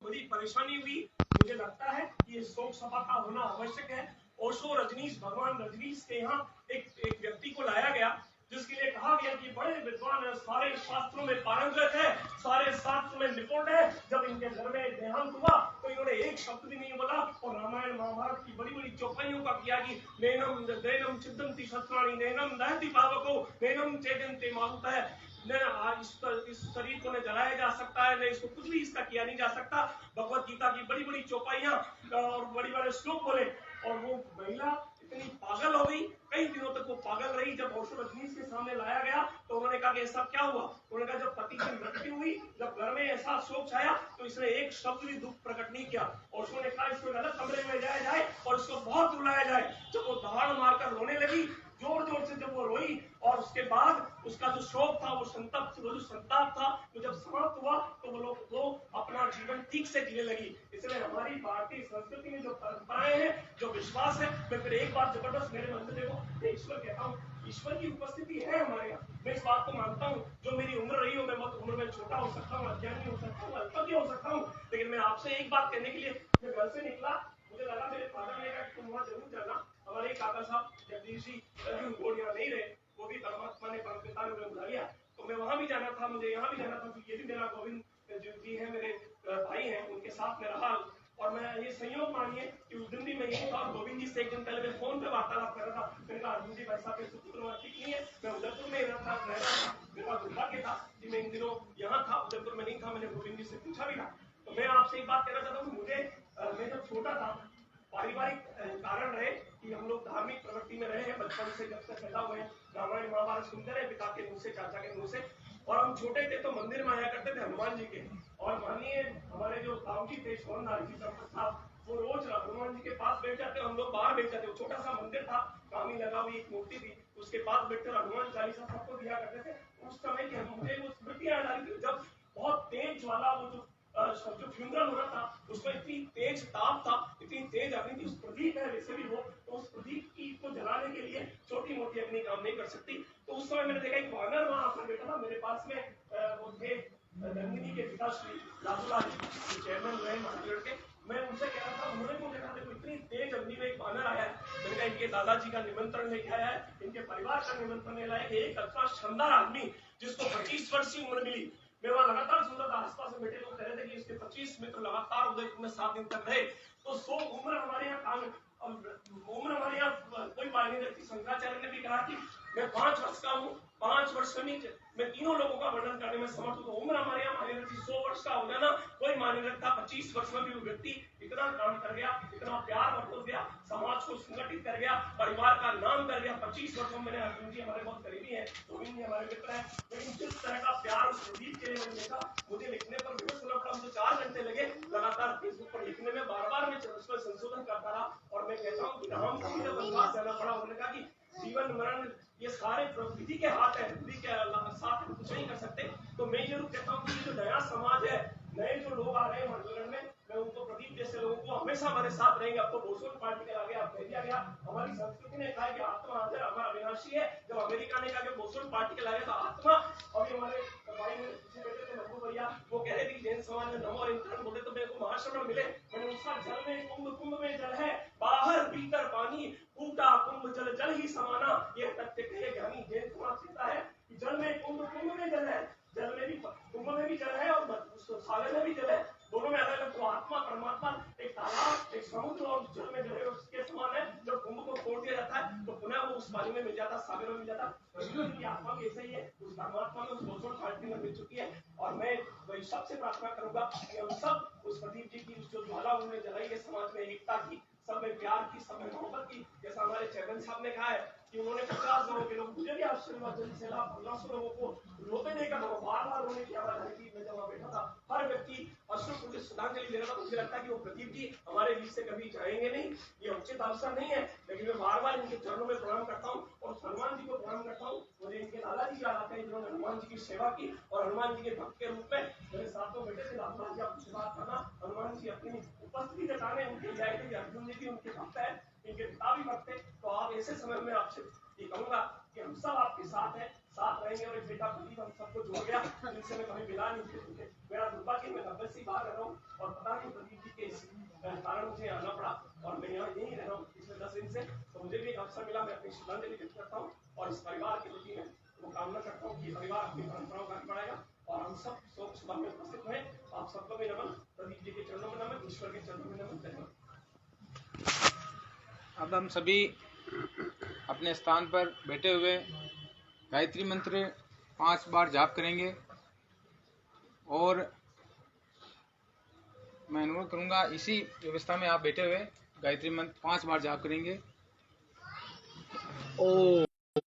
थोड़ी परेशानी हुई। मुझे लगता है कि ये शोक सभा का होना आवश्यक है। ओशो रजनीश, भगवान रजनीश के यहाँ एक व्यक्ति को लाया गया जिसके लिए कहा गया कि बड़े विद्वान है, सारे शास्त्रों में पारंगत है, सारे शास्त्र में निपुण है। जब इनके घर में देहांत हुआ तो इन्होंने एक शब्द भी नहीं बोला और रामायण महाभारत की बड़ी बड़ी चौपाइयों का किया कि नैनम दैनम चिदंती शस्त्राणि नैनम दहति पावको नैनम चेदन्ते मारुतः है। इस शरीर को न जलाया जा सकता है, न इसको कुछ भी इसका किया नहीं जा सकता। भगवत गीता की बड़ी बड़ी चौपाइयां और बड़ी बड़े श्लोक बोले और वो महिला इतनी पागल हो गई, कई दिनों तक वो पागल रही। जब ओशो रजनीश के सामने लाया गया तो उन्होंने कहा कि ऐसा क्या हुआ। उन्होंने कहा जब पति की मृत्यु हुई, जब घर में ऐसा शोक छाया तो इसने एक शब्द भी दुख प्रकट नहीं किया। ओशो ने कहा इसको अलग कमरे में जाया जाए और इसको बहुत रुलाया जाए। जब वो दहाड़ मारकर रोने लगी, जोर जोर से जब वो रोई और उसके बाद उसका जो शोक था, वो संताप था, वो जब समाप्त हुआ तो वो लोग वो अपना जीवन ठीक से जीने लगी। इसलिए हमारी भारतीय संस्कृति में जो परंपराएं हैं, जो विश्वास है, मैं फिर एक बार जबरदस्त मेरे मन में देखो ईश्वर कहता हूँ, ईश्वर की उपस्थिति है हमारे यहाँ। मैं इस बात को मानता हूँ, जो मेरी उम्र रही हो, मैं बहुत उम्र में छोटा हो सकता हूँ, अज्ञानी हो सकता हूँ, अल्पज्ञ हो सकता हूँ, लेकिन मैं आपसे एक बात कहने के लिए मैं घर से निकला, मुझे लगा मेरे फादर ने कहा कि तुम वहां जरूर जाना। हमारे काका साहब जगदीश जी गोड़िया नहीं रहे, वो भी परमात्मा ने परमपिता ने उन्हें बुला लिया, तो मैं वहां भी जाना था, मुझे यहाँ भी जाना था। ये भी मेरा गोविंद जी है, मेरे भाई हैं, उनके साथ मेरा हाल। और मैं ये संयोग मानिए कि उस दिन भी मैं यही था और गोविंद जी से एक दिन पहले मैं फोन पे वार्तालाप कर रहा था। मैंने कहा अर्जुन जी भाई साहब शुक्रवार ठीक नहीं है, मैं उदयपुर में रह रहा था, मेरा दुर्भाग्य था कि मैं इन दिनों यहाँ था, उदयपुर में नहीं था। मैंने गोविंद जी से पूछा भी था। तो मैं आपसे एक बात कहना चाहता हूँ, मुझे मैं जब छोटा था, पारिवारिक कारण रहे कि हम लोग धार्मिक प्रवृत्ति में रहे हैं बचपन से, जब तक पैदा हुए हैं। रामायण महाभारत सुनते रहे पिता के मुंह से, चाचा के मुंह से। और हम छोटे थे तो मंदिर में आया करते थे हनुमान जी के, और मानिए हमारे जो ताऊजी थे सोननाथ जी साहब, वो रोज हनुमान जी के पास बैठ जाते, हम लोग बाहर बैठ जाते। छोटा सा मंदिर था, कामी लगा हुई एक मूर्ति थी, उसके पास बैठकर हनुमान चालीसा सबको दिया करते थे। उस समय की मुझे वो स्मृति याद आ रही थी, जब बहुत तेज ज्वाला वो जो फ्यूनरल हो रहा था, उसमें इतनी तेज ताप था, इतनी तेज अग्नि थी। उस प्रदीप है वैसे भी वो, तो उस प्रदीप की को जलाने के लिए छोटी मोटी अग्नि काम नहीं कर सकती। तो उस समय मैंने देखा एक वानर वहां आकर बैठा था मेरे पास में। वो थे नंदिनी के पिता श्री लालूलाल जी, चेयरमैन हुए महावीर के। मैं उनसे कह रहा था, उन्होंने मुझे कहा देखो इतनी तेज अग्नि में एक वानर आया है। मैंने कहा इनके दादाजी का निमंत्रण लेके आया है, इनके परिवार का निमंत्रण ले लाया है। एक अच्छा शानदार आदमी जिसको 25 वर्ष की उम्र मिली, मैं वहां लगातार सुनता था, आसपास में बैठे लोग कह रहे थे कि इसके 25 मित्र लगातार उदयपुर में 7 दिन तक रहे। तो 100 उम्र हमारे यहाँ काम, उम्र हमारे यहाँ कोई मायने नहीं रखती। शंकराचार्य ने भी कहा कि मैं 5 वर्ष का हूँ, 5 वर्ष के नीचे मैं तीनों लोगों का वर्णन करने में समर्थ हूँ। उम्र हमारे यहाँ मायने रखती। 100 वर्ष का हो जाना कोई मायने नहीं रखता। 25 वर्ष में भी वो व्यक्ति इतना काम कर गया, इतना प्यार बरत गया, समाज को संगठित कर गया, परिवार का नाम कर गया। 25 वर्षों में अर्जुन जी हमारे बहुत करीबी है, गोविंद जी हमारे मित्र है, लेकिन जिस तरह का प्यार उस प्रदीप के लिए मैंने देखा, मुझे लिखने पर विवश होना पड़ा। मुझे 4 घंटे लगे लगातार फेसबुक पर लिखने में, बार बार मैं उसमें संशोधन करता रहा। और मैं कहता हूँ कि राम को मुझे वनवास जाना पड़ा। उन्होंने कहा कि जीवन मरण ये सारे विधि के हाथ है, विधि के साथ कुछ नहीं कर सकते। तो मैं जरूर कहता हूँ कि जो नया समाज है, नए जो लोग आ रहे हैं आंदोलन में, मैं उनको प्रदीप जैसे लोगों को हमेशा हमारे साथ रहेंगे। अब तो बोसोन पार्टी के आगे आप कह दिया गया, हमारी संस्कृति ने कहा कि आत्मा हाजिर हमारा अविनाशी है। जब अमेरिका ने कहा कि बोसोन पार्टी के लागे तो आत्मा, अभी हमारे भाई मेरे पीछे बैठे थे नब्बू भैया, वो कह रहे थे जैन समाज में नमो और इंसान बोले तो मेरे को महाश्रवण मिले। मैंने उसका जल में कुंभ में जल है, बाहर भीतर पानी, फूटा कुंभ जल जल ही समाना, ये तथ्य कहे ज्ञानी। जैन समाज कहता है कि जल में कुंभ में जल है, जल में भी कुंभ में भी जल है और सागर में भी जल है, दोनों में अलग अलग। तो आत्मा परमात्मा एक तालाब, एक समुद्र और जल में जल उसके समान है। जब कुंभ को तोड़ दिया जाता है तो पुनः वो उस पानी में मिल जाता, सागर में मिल जाता। इसलिए आत्मा भी ऐसा ही है, उस परमात्मा में उस बोसोन पार्टी में मिल चुकी है। और मैं वही सबसे प्रार्थना करूंगा कि हम सब उस प्रदीप जी की जो ज्वाला उन्होंने जलाई है समाज में एकता की, सब में प्यार की, सब में मोहब्बत की। जैसा हमारे चेयरमैन साहब ने कहा है कि उन्होंने 50 लोगों के लोग, मुझे भी आश्चर्य हुआ, जल्दी से 1500 लोगों को रोते देखा, बार बार रोने की आवाज आई थी। मैं जब वहां बैठा था, हर व्यक्ति अश्रु की श्रद्धांजलि दे रहा था। मुझे लगता है कि वो प्रदीप जी हमारे बीच से कभी जाएंगे नहीं, ये उचित अवसर नहीं है, लेकिन मैं बार बार इनके चरणों में प्रणाम करता हूँ और हनुमान जी को प्रणाम करता हूँ। मुझे इनके दादाजी याद आते हैं जिन्होंने हनुमान जी की सेवा की और हनुमान जी के भक्त के रूप में मेरे साथ में बैठे थे। लालूलाल जी आपसे बात करना, हनुमान जी अपनी उपस्थिति जताने उनके लिए आए थे। अर्जुन जी भी उनके भक्त है, इनके पिता भी भक्त है। तो आप ऐसे समय में आपसे ये कहूंगा कि हम सब आपके साथ हैं, साथ रहेंगे। और एक बेटा प्रदीप हम सबको जोड़ गया, जिनसे मैं कभी मिला नहीं थे। मेरा दुर्भाग्य, मैं 90 बार रह रहा हूँ और पता नहीं प्रदीप जी के इस कारण मुझे आना पड़ा और मैं यहाँ यहीं रह रहा हूँ पिछले 10 दिन से। तो मुझे भी एक अवसर मिला, मैं अपनी श्रद्धांजलि व्यक्त करता हूँ और इस परिवार के प्रति मैं वो कामना करता हूँ कि परिवार अपनी परंपराओं का आगे बढ़ाएगा और हम सब शोक सभा में उपस्थित हुए। आप सबको भी नमन, प्रदीप जी के चरणों में नमन, ईश्वर के चरणों में नमन। धन्यवाद। अब हम सभी अपने स्थान पर बैठे हुए गायत्री मंत्र 5 बार जाप करेंगे और मैं अनुरोध करूंगा इसी व्यवस्था में आप बैठे हुए गायत्री मंत्र 5 बार जाप करेंगे। ओम